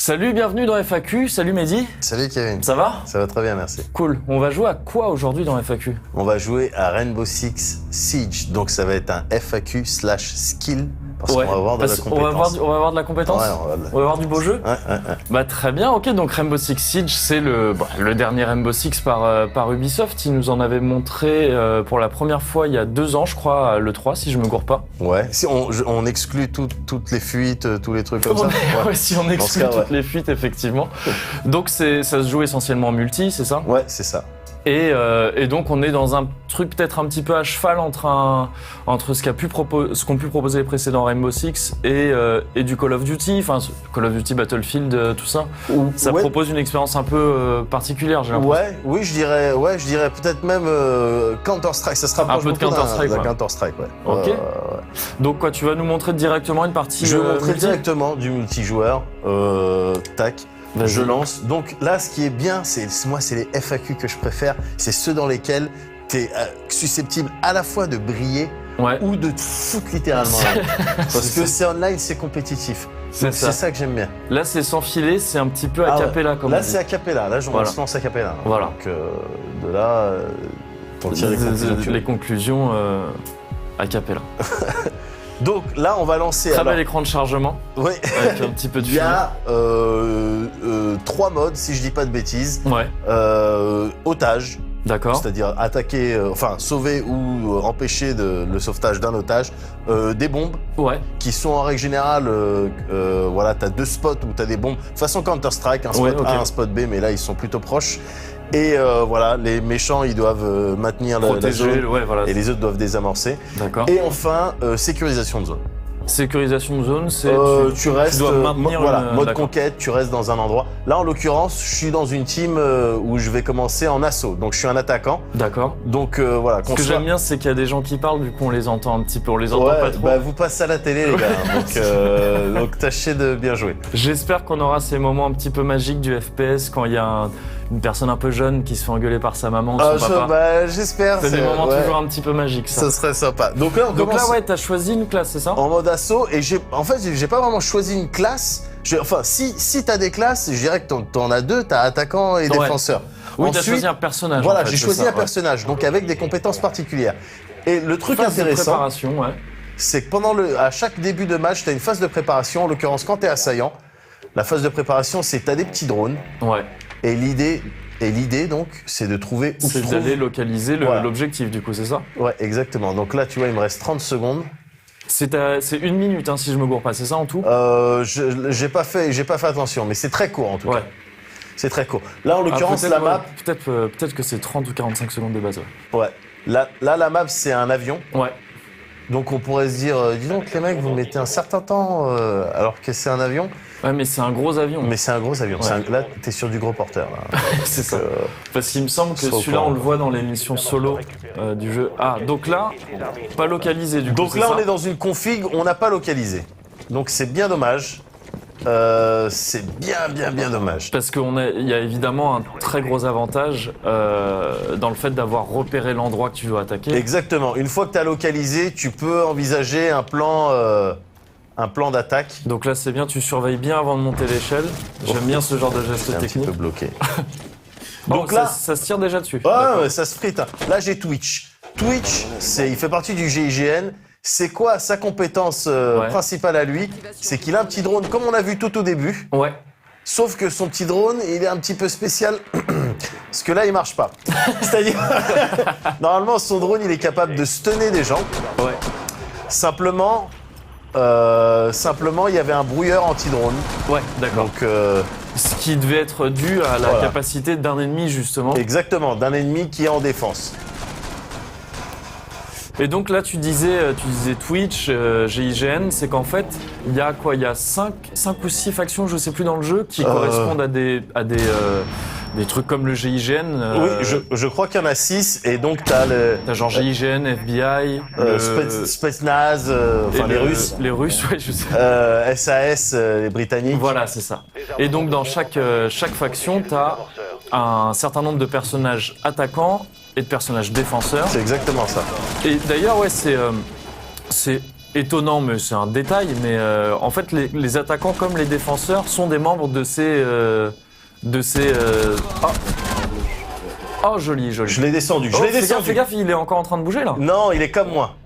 Salut, bienvenue dans FAQ. Salut Mehdi. Salut Kevin. Ça va? Ça va très bien, merci. Cool. On va jouer à quoi aujourd'hui dans FAQ? On va jouer à Rainbow Six Siege. Donc ça va être un FAQ/skill. Parce qu'on va avoir de la compétence. On va avoir de la compétence. Ouais, on va avoir du beau jeu. Ouais. Bah très bien, ok. Donc Rainbow Six Siege, c'est le dernier Rainbow Six par Ubisoft. Ils nous en avaient montré pour la première fois il y a 2 ans, je crois, à l'E3, si je me gourre pas. Ouais. Si on exclut toutes les fuites, tous les trucs comme ça. Ouais, si on exclut toutes les fuites, effectivement. Donc ça se joue essentiellement en multi, c'est ça? Ouais, c'est ça. Et donc on est dans un truc peut-être un petit peu à cheval entre ce qu'ont pu proposer les précédents Rainbow Six et du Call of Duty, enfin Call of Duty Battlefield, tout ça. Ça propose une expérience un peu particulière, j'ai l'impression. Oui, je dirais peut-être même Counter-Strike, ça se rapproche un peu de Counter-Strike. Counter-Strike, ouais. Ok. Donc quoi, tu vas nous montrer directement une partie Je vais montrer directement du multijoueur. Tac. Vas-y. Je lance. Donc là, ce qui est bien, c'est les FAQ que je préfère. C'est ceux dans lesquels tu es susceptible à la fois de briller ou de te foutre littéralement. Parce que c'est online, c'est compétitif. C'est ça que j'aime bien. Là, c'est sans filet, c'est un petit peu a cappella comme là, c'est a cappella. Là, on se lance a cappella. Voilà. Donc de là, pour tirer les conclusions a cappella. Donc là, on va lancer. Très bel écran de chargement. Oui. Avec un petit peu de Il y a 3 modes, si je dis pas de bêtises. Ouais. Otage. D'accord. C'est-à-dire attaquer, sauver ou empêcher le sauvetage d'un otage. Des bombes. Ouais. Qui sont en règle générale, t'as 2 spots où t'as des bombes. Façon Counter-Strike, un spot A, un spot B, mais là ils sont plutôt proches. Et les méchants, ils doivent maintenir la zone, et les autres doivent désamorcer. D'accord. Et enfin, sécurisation de zone. Sécurisation de zone, c'est tu restes, dois maintenir mode conquête, tu restes dans un endroit. Là, en l'occurrence, je suis dans une team où je vais commencer en assaut. Donc, je suis un attaquant. D'accord. Donc, Ce que j'aime bien, c'est qu'il y a des gens qui parlent, du coup, on les entend un petit peu, on les entend pas trop. Bah, vous passez à la télé, les gars. Donc, tâchez de bien jouer. J'espère qu'on aura ces moments un petit peu magiques du FPS quand il y a une personne un peu jeune qui se fait engueuler par sa maman ou son papa. J'espère. C'est des moments toujours un petit peu magiques, ça. Ça serait sympa. Donc là, t'as choisi une classe, c'est ça? En mode assaut, et j'ai pas vraiment choisi une classe. Si t'as des classes, je dirais que t'en as 2, t'as attaquant et défenseur. Oui, t'as choisi un personnage. Voilà, j'ai choisi un personnage, donc avec des compétences particulières. Et le truc intéressant, c'est que à chaque début de match, t'as une phase de préparation. En l'occurrence, quand t'es assaillant, la phase de préparation, c'est que t'as des petits drones. Ouais. Et l'idée, donc, c'est de trouver où se trouve. C'est d'aller localiser l'objectif, du coup, c'est ça? Ouais, exactement. Donc là, tu vois, il me reste 30 secondes. C'est 1 minute, si je me gourre pas, c'est ça en tout? J'ai pas fait attention, mais c'est très court en tout cas. C'est très court. Là, en l'occurrence, la map. Peut-être que c'est 30 ou 45 secondes de base. Ouais. Là, la map, c'est un avion. Ouais. Donc, on pourrait se dire, dis donc, les mecs, vous mettez un certain temps alors que c'est un avion. Ouais, mais c'est un gros avion. Ouais. Là, t'es sur du gros porteur. Là. C'est ça. Parce qu'il me semble que celui-là, on le voit dans les missions solo du jeu. Ah, donc là, pas localisé du coup. Donc là, on est dans une config, on n'a pas localisé. Donc c'est bien dommage. C'est bien dommage. Parce qu'il y a évidemment un très gros avantage dans le fait d'avoir repéré l'endroit que tu dois attaquer. Exactement. Une fois que tu as localisé, tu peux envisager un plan d'attaque. Donc là, c'est bien, tu surveilles bien avant de monter l'échelle. J'aime bien ce genre de geste technique. Un petit peu bloqué. Donc là, ça se tire déjà dessus. Ouais, ça se frite. Là, j'ai Twitch. Twitch, il fait partie du GIGN. C'est quoi sa compétence principale à lui? C'est qu'il a un petit drone, comme on a vu tout au début. Ouais. Sauf que son petit drone, il est un petit peu spécial. Parce que là, il marche pas. C'est-à-dire, normalement, son drone, il est capable de stunner des gens. Ouais. Simplement, il y avait un brouilleur anti-drone. Ouais, d'accord. Donc, ce qui devait être dû à la capacité d'un ennemi, justement. Exactement, d'un ennemi qui est en défense. Et donc là, tu disais Twitch, GIGN, c'est qu'en fait, il y a 5 ou 6 factions, je sais plus, dans le jeu, qui correspondent à des trucs comme le GIGN. Oui, je crois qu'il y en a 6, et donc t'as genre GIGN, FBI, Spetsnaz, les Russes. Les Russes, ouais, je sais. SAS, les Britanniques. Voilà, c'est ça. Et donc dans chaque faction, t'as un certain nombre de personnages attaquants et de personnages défenseurs. C'est exactement ça. Et d'ailleurs, c'est étonnant, mais c'est un détail, mais en fait, les attaquants comme les défenseurs sont des membres de ces... Oh, joli. Je l'ai descendu, je l'ai descendu. Fais gaffe, il est encore en train de bouger, là. Non, il est comme moi,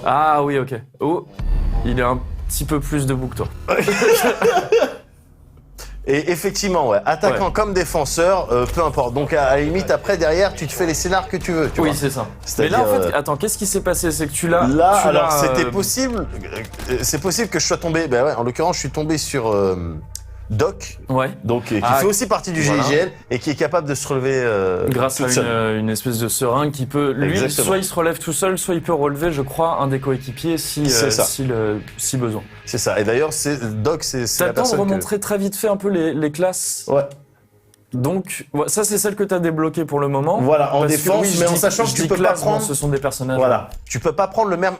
Ah oui, ok. Oh, il est un petit peu plus debout que toi. Et effectivement, attaquant comme défenseur, peu importe. Donc à la limite, après, derrière, tu te fais les scénars que tu veux. Tu vois. C'est ça. Mais là, en fait, attends, qu'est-ce qui s'est passé? C'est que tu l'as... alors, c'était possible... C'est possible que je sois tombé... en l'occurrence, je suis tombé sur... Doc, donc qui fait aussi partie du GIGN et qui est capable de se relever grâce à une espèce de seringue qui peut, lui, soit il se relève tout seul, soit il peut relever, je crois, un des coéquipiers si besoin. C'est ça. Et d'ailleurs, Doc, c'est la personne. T'as le temps de remontrer très vite fait un peu les classes. Ouais. Donc, ça, c'est celle que tu as débloquée pour le moment. Voilà, en défense, mais en sachant que tu peux pas prendre. Ce sont des personnages. Voilà, tu peux pas prendre le même.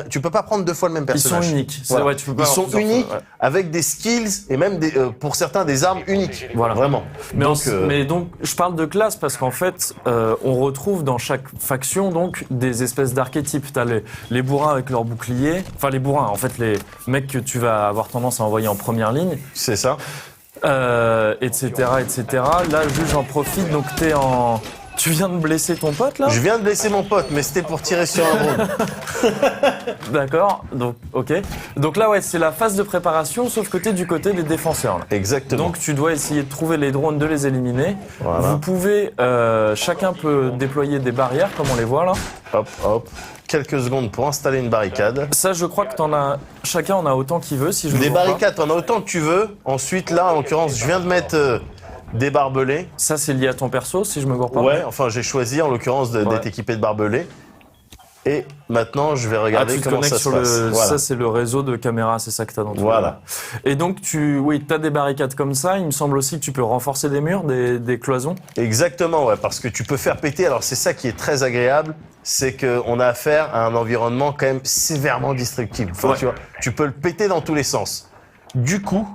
Tu peux pas prendre 2 fois le même personnage. Ils sont uniques. Voilà. Tu peux pas Ils sont uniques avec des skills et même pour certains des armes uniques. Voilà, vraiment. Mais donc, je parle de classe parce qu'en fait, on retrouve dans chaque faction donc des espèces d'archétypes. T'as les bourrins avec leurs boucliers. Enfin, les bourrins, en fait, les mecs que tu vas avoir tendance à envoyer en première ligne. C'est ça. Etc. Là, juste j'en profite, donc tu viens de blesser ton pote, là? Je viens de blesser mon pote, mais c'était pour tirer sur un drone. D'accord, donc, ok. Donc là, c'est la phase de préparation, sauf que t'es du côté des défenseurs, là. Exactement. Donc tu dois essayer de trouver les drones, de les éliminer. Voilà. Vous pouvez, chacun peut déployer des barrières, comme on les voit, là. Hop. Quelques secondes pour installer une barricade. Ça, je crois que chacun en a autant qu'il veut, si je me trompe pas. Des barricades, t'en as autant que tu veux. Ensuite, là, en l'occurrence, je viens de mettre des barbelés. Ça, c'est lié à ton perso, si je me gourre pas. Ouais, enfin, j'ai choisi, en l'occurrence, d'être équipé de barbelés. Et maintenant, je vais regarder comment ça se passe. Voilà. Ça, c'est le réseau de caméras, c'est ça que t'as dans ton Voilà. Et donc, t'as des barricades comme ça. Il me semble aussi que tu peux renforcer des murs, des cloisons. Exactement, parce que tu peux faire péter. Alors, c'est ça qui est très agréable. C'est qu'on a affaire à un environnement quand même sévèrement destructible. Enfin, tu peux le péter dans tous les sens. Du coup,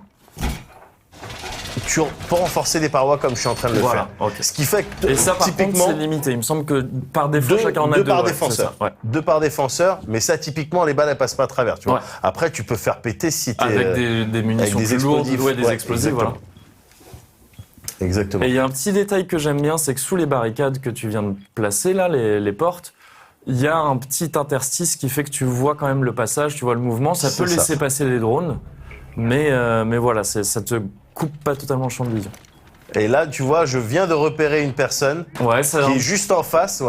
tu peux renforcer des parois comme je suis en train de le faire. Okay. Ce qui fait que, et ça, par typiquement, contre, c'est limité. Il me semble que par défaut, chacun en a 2. Par défenseur. Deux par défenseur, mais ça, typiquement, les balles, elles passent pas à travers. Tu vois. Après, tu peux faire péter si t'es... Avec des munitions avec des plus lourdes, explosifs. des explosifs, voilà. Exactement. Et il y a un petit détail que j'aime bien, c'est que sous les barricades que tu viens de placer, là, les portes, il y a un petit interstice qui fait que tu vois quand même le passage, tu vois le mouvement. Ça peut laisser passer les drones, mais voilà, ça te coupe pas totalement le champ de vision. Et là, tu vois, je viens de repérer une personne qui est juste en face,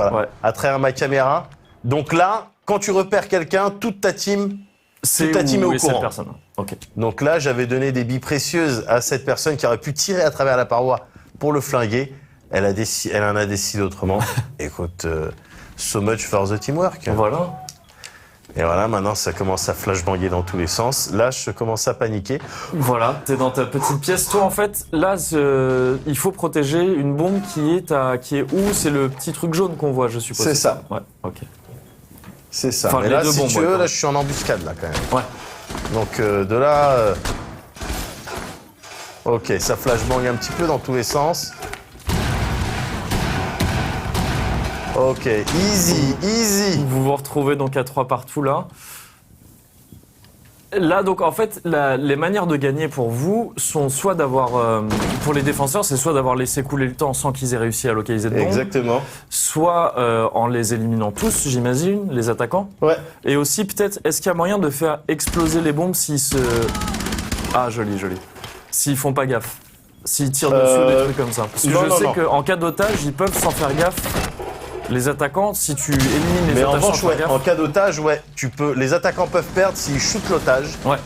à travers ma caméra. Donc là, quand tu repères quelqu'un, toute ta team est au courant. Personne. Okay. Donc là, j'avais donné des billes précieuses à cette personne qui aurait pu tirer à travers la paroi pour le flinguer. Elle en a décidé autrement. Écoute, so much for the teamwork. Voilà. Et voilà, maintenant, ça commence à flashbanger dans tous les sens. Là, je commence à paniquer. Voilà, t'es dans ta petite pièce. Toi, en fait, là, il faut protéger une bombe qui est où? C'est le petit truc jaune qu'on voit, je suppose. C'est ça. Ouais, ok. C'est ça. Enfin, mais là, si tu veux, là, je suis en embuscade, là, quand même. Ouais. Donc, de là... Ok, ça flashbang un petit peu dans tous les sens. Ok, easy. Vous vous retrouvez donc à 3 partout, là. Là, donc, en fait, les manières de gagner pour vous sont soit d'avoir... pour les défenseurs, c'est soit d'avoir laissé couler le temps sans qu'ils aient réussi à localiser de bombes. Exactement. Soit en les éliminant tous, j'imagine, les attaquants. Ouais. Et aussi, peut-être, est-ce qu'il y a moyen de faire exploser les bombes s'ils se... Ah, joli. S'ils font pas gaffe. S'ils tirent dessus des trucs comme ça. Parce que je sais qu'en cas d'otage, ils peuvent sans faire gaffe. Les attaquants, si tu élimines les otages sans faire gaffe... en cas d'otage, les attaquants peuvent perdre s'ils shootent l'otage. Ouais.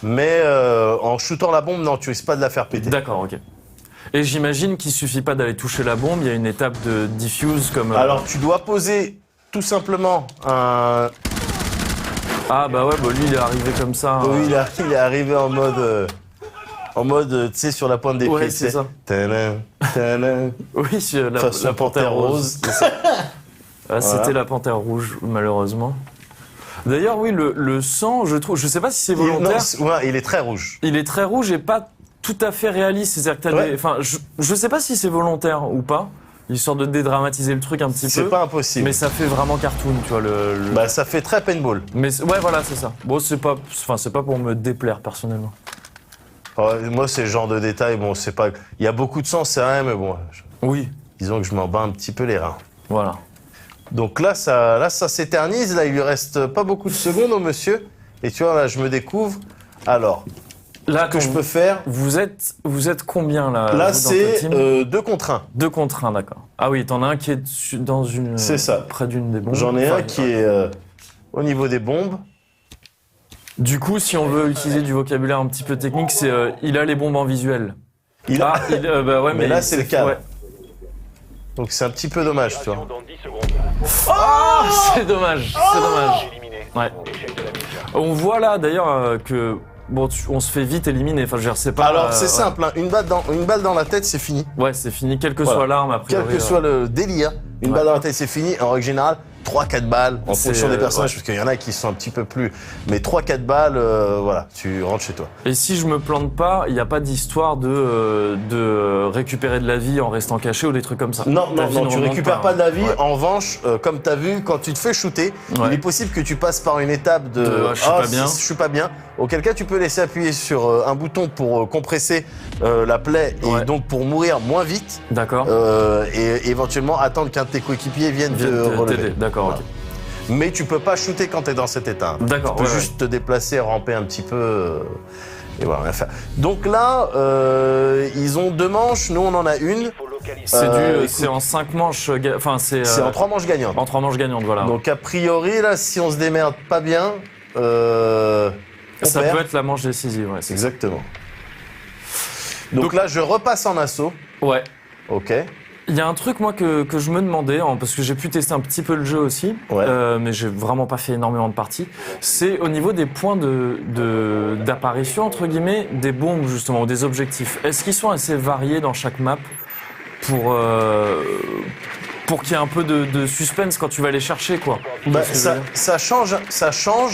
Mais en shootant la bombe, non, tu risques pas de la faire péter. D'accord, ok. Et j'imagine qu'il suffit pas d'aller toucher la bombe, il y a une étape de diffuse comme... Alors, tu dois poser tout simplement un... Ah bah ouais, lui il est arrivé comme ça. Oui, il est arrivé en mode... tu sais, sur la pointe des pieds. Ouais, c'est ça. Oui, la panthère rose. C'était la panthère rouge, malheureusement. D'ailleurs, oui, le sang, je sais pas si c'est volontaire. Il est très rouge. Il est très rouge et pas tout à fait réaliste. C'est-à-dire que je sais pas si c'est volontaire ou pas, histoire de dédramatiser le truc un petit peu. C'est pas impossible. Mais ça fait vraiment cartoon, tu vois. Bah, ça fait très paintball. Mais ouais, voilà, c'est ça. Bon, c'est pas pour me déplaire, personnellement. Moi, c'est le genre de détail, bon, c'est pas... Il y a beaucoup de sang, c'est rien, mais bon... Oui. Disons que je m'en bats un petit peu les reins. Voilà. Donc là, ça s'éternise. Là, il lui reste pas beaucoup de secondes au monsieur. Et tu vois, là, je me découvre. Alors, là, ce que je peux faire... Vous êtes combien, là? Là, c'est 2 contre 1. 2 contre 1, d'accord. Ah oui, t'en as un qui est dans une... C'est ça. Près d'une des bombes. J'en ai un qui est au niveau des bombes. Du coup, si on veut utiliser du vocabulaire un petit peu technique, c'est il a les bombes en visuel. Bah ouais, mais là, c'est le cas. Ouais. Donc c'est un petit peu dommage, tu vois. Oh, c'est dommage, c'est dommage. Ouais. On voit là d'ailleurs que bon, on se fait vite éliminer. Enfin, je veux dire, c'est pas. Alors c'est simple, hein. Une balle dans la tête, c'est fini. Ouais, c'est fini. Quelle que soit l'arme, après. Quel que soit le délire, une balle dans la tête, c'est fini. En règle générale, 3-4 balles en fonction des personnages, parce qu'il y en a qui sont un petit peu plus. Mais 3-4 balles, voilà, tu rentres chez toi. Et si je me plante pas, il n'y a pas d'histoire de récupérer de la vie en restant caché ou des trucs comme ça. Non, tu récupères pas de la vie. Ouais. En revanche, comme tu as vu, quand tu te fais shooter, il est possible que tu passes par une étape de je suis pas bien. Auquel cas, tu peux laisser appuyer sur un bouton pour compresser la plaie et donc pour mourir moins vite. D'accord. Et éventuellement attendre qu'un de tes coéquipiers vienne te relever. D'accord. Voilà. Okay. Mais tu peux pas shooter quand t'es dans cet état. D'accord. Tu peux juste te déplacer, ramper un petit peu et voilà, rien faire. Donc là, ils ont 2 manches, nous on en a une. C'est en 5 manches, enfin c'est en 3 manches gagnantes. En 3 manches gagnantes, voilà. Donc a priori là, si on se démerde pas bien, ça peut être la manche décisive, ouais. Exactement. Donc là, je repasse en assaut. Ouais. Ok. Il y a un truc, moi, que je me demandais, parce que j'ai pu tester un petit peu le jeu aussi, mais j'ai vraiment pas fait énormément de parties, c'est au niveau des points d'apparition, entre guillemets, des bombes, justement, ou des objectifs. Est-ce qu'ils sont assez variés dans chaque map pour qu'il y ait un peu de suspense quand tu vas les chercher, quoi? Bah, ça change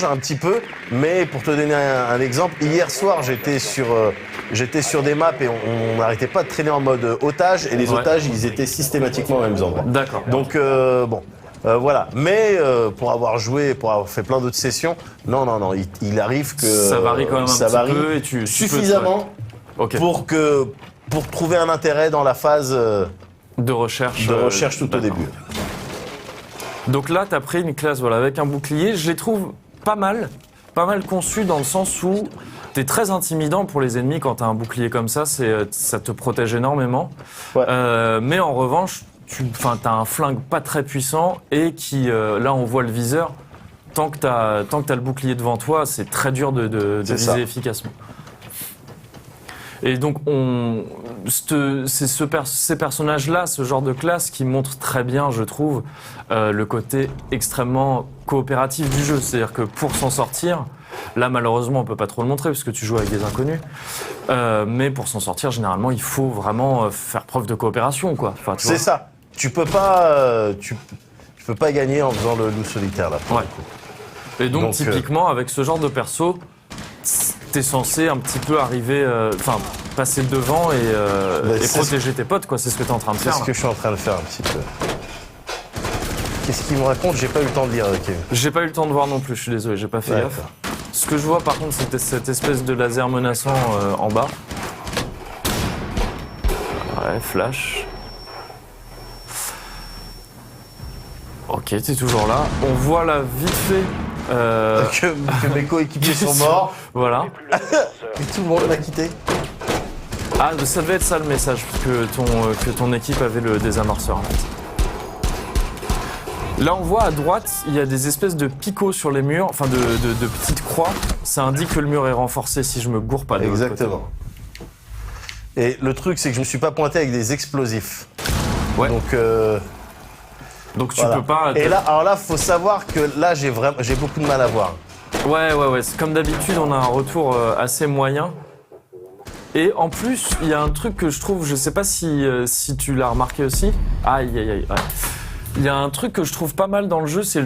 un petit peu, mais pour te donner un exemple, hier soir, j'étais sur des maps et on n'arrêtait pas de traîner en mode otage, et les otages, ils étaient systématiquement aux mêmes endroits. D'accord. Donc, voilà. Mais pour avoir joué, pour avoir fait plein d'autres sessions, non, il arrive que... Ça varie quand même un petit peu, et tu suffisamment pour trouver un intérêt dans la phase... De recherche tout au début. Donc là, tu as pris une classe avec un bouclier. Je les trouve pas mal conçus dans le sens où tu es très intimidant pour les ennemis quand tu as un bouclier comme ça. Ça te protège énormément. Ouais. Mais en revanche, tu as un flingue pas très puissant et qui, là, on voit le viseur. Tant que tu as le bouclier devant toi, c'est très dur de viser efficacement. Et donc, c'est ces personnages-là, ce genre de classe qui montrent très bien, je trouve, le côté extrêmement coopératif du jeu. C'est-à-dire que pour s'en sortir, là, malheureusement, on peut pas trop le montrer parce que tu joues avec des inconnus. Mais pour s'en sortir, généralement, il faut vraiment faire preuve de coopération, quoi. Enfin, c'est ça. Tu peux pas gagner en faisant le loup solitaire, là. Ouais. Et donc typiquement, avec ce genre de perso, t'es censé un petit peu arriver, passer devant et protéger tes potes, quoi. C'est ce que t'es en train de faire. C'est ce que je suis en train de faire un petit peu. Qu'est-ce qu'il me raconte? J'ai pas eu le temps de lire, Kevin. J'ai pas eu le temps de voir non plus, je suis désolé, j'ai pas fait gaffe. Ce que je vois par contre, c'était cette espèce de laser menaçant en bas. Ouais, flash. Ok, t'es toujours là. On voit là vite fait que mes coéquipiers sont morts. Voilà. Et tout le monde l'a quitté. Ah, ça devait être ça le message, que ton équipe avait le désamorceur en fait. Là, on voit à droite, il y a des espèces de picots sur les murs, enfin de petites croix. Ça indique que le mur est renforcé si je me gourre pas. Exactement. Et le truc, c'est que je me suis pas pointé avec des explosifs. Ouais. Donc tu peux pas... Et là, alors là, faut savoir que là, j'ai beaucoup de mal à voir. Ouais. Comme d'habitude, on a un retour assez moyen. Et en plus, il y a un truc que je trouve, je sais pas si tu l'as remarqué aussi. Aïe. Il y a un truc que je trouve pas mal dans le jeu, c'est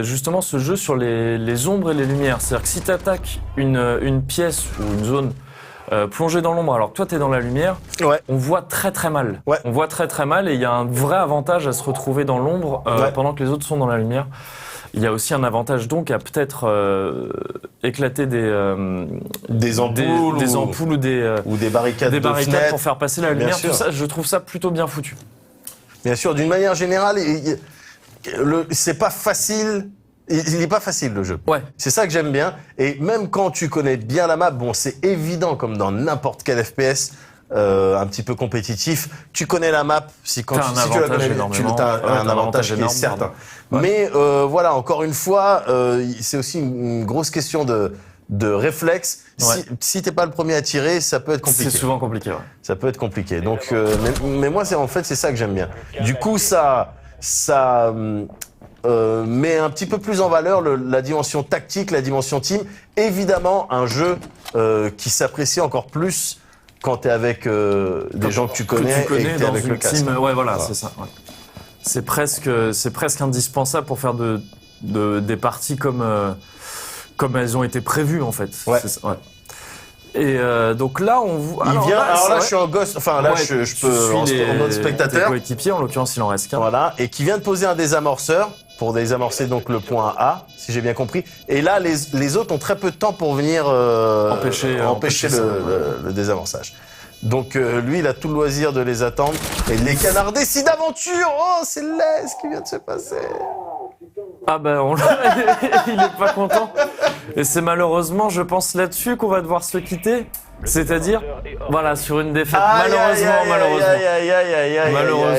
justement ce jeu sur les ombres et les lumières. C'est-à-dire que si tu attaques une pièce ou une zone plongé dans l'ombre alors que toi t'es dans la lumière, on voit très très mal. Ouais. On voit très très mal et il y a un vrai avantage à se retrouver dans l'ombre pendant que les autres sont dans la lumière. Il y a aussi un avantage donc à peut-être éclater des ampoules ou des barricades, pour faire passer la lumière. Tout ça, je trouve ça plutôt bien foutu. Bien sûr, d'une manière générale, c'est pas facile. Il n'est pas facile le jeu. Ouais. C'est ça que j'aime bien. Et même quand tu connais bien la map, bon, c'est évident comme dans n'importe quel FPS. Un petit peu compétitif, tu connais la map, si tu la connais, tu as un avantage qui est certain. Ouais. Mais voilà, encore une fois, c'est aussi une grosse question de réflexe. Ouais. Si t'es pas le premier à tirer, ça peut être compliqué. C'est souvent compliqué. Ouais. Ça peut être compliqué. Donc, mais moi, c'est ça que j'aime bien. Du coup, ça met un petit peu plus en valeur la dimension tactique, la dimension team. Évidemment, un jeu qui s'apprécie encore plus quand t'es avec des gens que tu connais et que t'es avec le casque. Ouais, voilà, c'est ça. Ouais. C'est presque indispensable pour faire des parties comme elles ont été prévues en fait. Ouais. Ouais. Et donc là, on voit. Alors là, je suis en ghost. Enfin là, je peux en mode spectateur. Coéquipier, en l'occurrence, il en reste qu'un. Voilà, et qui vient de poser un désamorceur pour désamorcer donc le point A, si j'ai bien compris. Et là, les autres ont très peu de temps pour venir empêcher le désamorçage. Donc lui, il a tout le loisir de les attendre et de les canarder. Si d'aventure, oh, c'est laid ce qui vient de se passer. Ah ben, il est pas content. Et c'est malheureusement, je pense là-dessus qu'on va devoir se quitter. C'est-à-dire, voilà, sur une défaite. Malheureusement.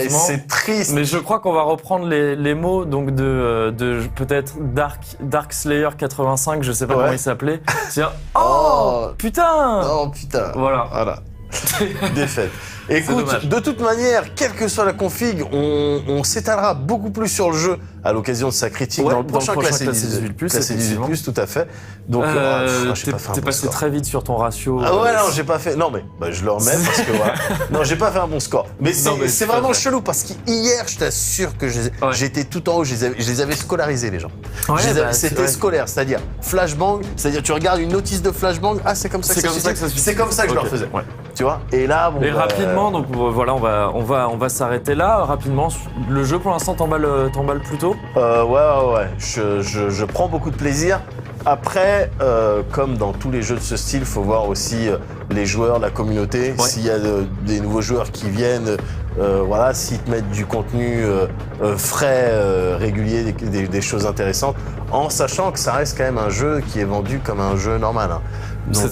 C'est triste. Mais je crois qu'on va reprendre les mots donc de peut-être Dark Slayer 85, je sais pas comment il s'appelait. C'est-à-dire, putain. Oh putain. Voilà. Défaite. Écoute, de toute manière, quelle que soit la config, on s'étalera beaucoup plus sur le jeu à l'occasion de sa critique dans le prochain classé 18+. Classé 18+, tout à fait. Donc, t'es passé très vite sur ton ratio. Ah ouais, non, j'ai pas fait. Non, mais je le remets parce que voilà. Non, j'ai pas fait un bon score. Mais c'est vraiment chelou parce qu'hier, je t'assure que j'étais tout en haut, je les avais scolarisés, les gens. C'était scolaire, c'est-à-dire flashbang, c'est-à-dire tu regardes une notice de flashbang, c'est comme ça que ça se fait. C'est comme ça que je leur faisais. Tu vois. Et là, bon. Et rapidement, donc voilà, on va s'arrêter là. Rapidement, le jeu pour l'instant t'emballe plutôt. Ouais. Je prends beaucoup de plaisir. Après, comme dans tous les jeux de ce style, il faut voir aussi les joueurs, la communauté. Ouais. S'il y a des nouveaux joueurs qui viennent, s'ils te mettent du contenu frais, régulier, des choses intéressantes, en sachant que ça reste quand même un jeu qui est vendu comme un jeu normal. Hein. Donc,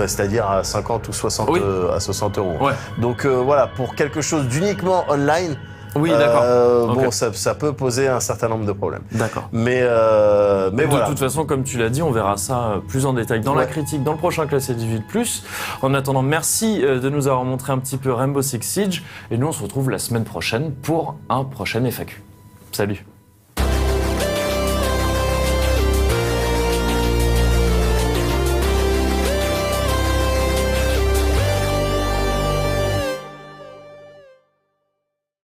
c'est-à-dire à 50 ou 60 à 60 euros. Ouais. Donc voilà, pour quelque chose d'uniquement online. Oui, d'accord. Bon, ça peut poser un certain nombre de problèmes. D'accord. Mais voilà. De toute façon, comme tu l'as dit, on verra ça plus en détail dans la critique, dans le prochain classé 18+. En attendant, merci de nous avoir montré un petit peu Rainbow Six Siege. Et nous, on se retrouve la semaine prochaine pour un prochain FAQ. Salut.